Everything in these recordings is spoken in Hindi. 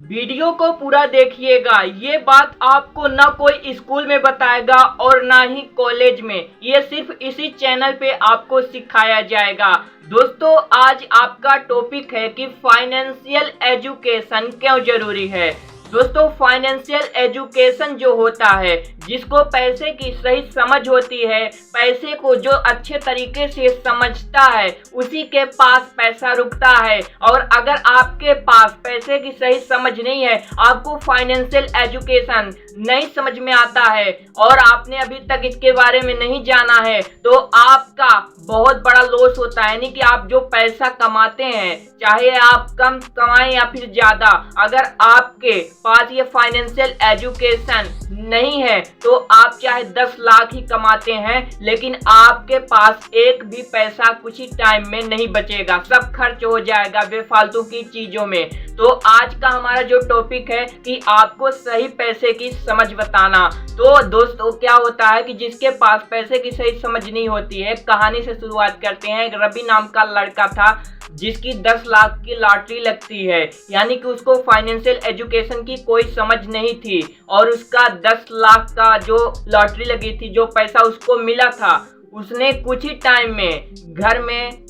वीडियो को पूरा देखिएगा। ये बात आपको ना कोई स्कूल में बताएगा और ना ही कॉलेज में, ये सिर्फ इसी चैनल पे आपको सिखाया जाएगा। दोस्तों, आज आपका टॉपिक है कि फाइनेंशियल एजुकेशन क्यों जरूरी है। दोस्तों, फाइनेंशियल एजुकेशन जो होता है, जिसको पैसे की सही समझ होती है, पैसे को जो अच्छे तरीके से समझता है, उसी के पास पैसा रुकता है। और अगर आपके पास पैसे की सही समझ नहीं है, आपको फाइनेंशियल एजुकेशन नहीं समझ में आता है और आपने अभी तक इसके बारे में नहीं जाना है, तो आपका बहुत बड़ा लॉस होता है। यानी कि आप जो पैसा कमाते हैं, चाहे आप कम कमाएं या फिर ज्यादा, अगर आपके पास ये फाइनेंशियल एजुकेशन नहीं है तो आप चाहे 10 लाख ही कमाते हैं, लेकिन आपके पास एक भी पैसा कुछ ही टाइम में नहीं बचेगा, सब खर्च हो जाएगा बेफालतू की चीजों में। तो आज का हमारा जो टॉपिक है कि आपको सही पैसे की समझ बताना। तो दोस्तों, क्या होता है कि जिसके पास पैसे की सही समझ नहीं होती है, कहानी से शुरुआत करते हैं। रवि नाम का लड़का था जिसकी 10 लाख की लॉटरी लगती है, यानी कि उसको फाइनेंशियल एजुकेशन की कोई समझ नहीं थी और उसका 10 लाख का जो लॉटरी लगी थी, जो पैसा उसको मिला था, उसने कुछ ही टाइम में घर में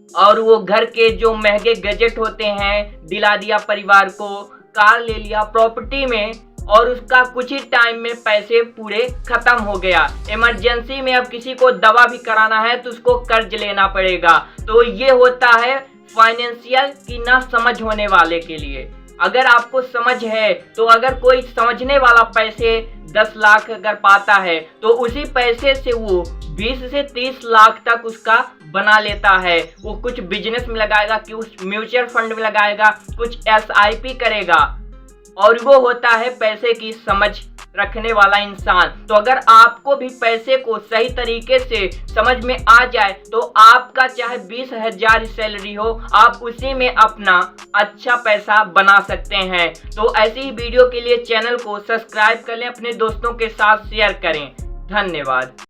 और वो घर के जो महंगे गैजेट होते हैं दिला दिया परिवार को, कार ले लिया, प्रॉपर्टी में, और उसका कुछ ही टाइम में पैसे पूरे खत्म हो गया। इमरजेंसी में अब किसी को दवा भी कराना है तो उसको कर्ज लेना पड़ेगा। तो ये होता है फाइनेंशियल की ना समझ होने वाले के लिए। अगर आपको समझ है तो अगर कोई समझने वाला पैसे 10 लाख अगर पाता है तो उसी पैसे से वो 20 से 30 लाख तक उसका बना लेता है। वो कुछ बिजनेस में लगाएगा, कुछ म्यूचुअल फंड में लगाएगा, कुछ SIP करेगा, और वो होता है पैसे की समझ रखने वाला इंसान। तो अगर आपको भी पैसे को सही तरीके से समझ में आ जाए तो आपका चाहे 20,000 सैलरी हो, आप उसी में अपना अच्छा पैसा बना सकते हैं। तो ऐसी ही वीडियो के लिए चैनल को सब्सक्राइब कर लें, अपने दोस्तों के साथ शेयर करें। धन्यवाद।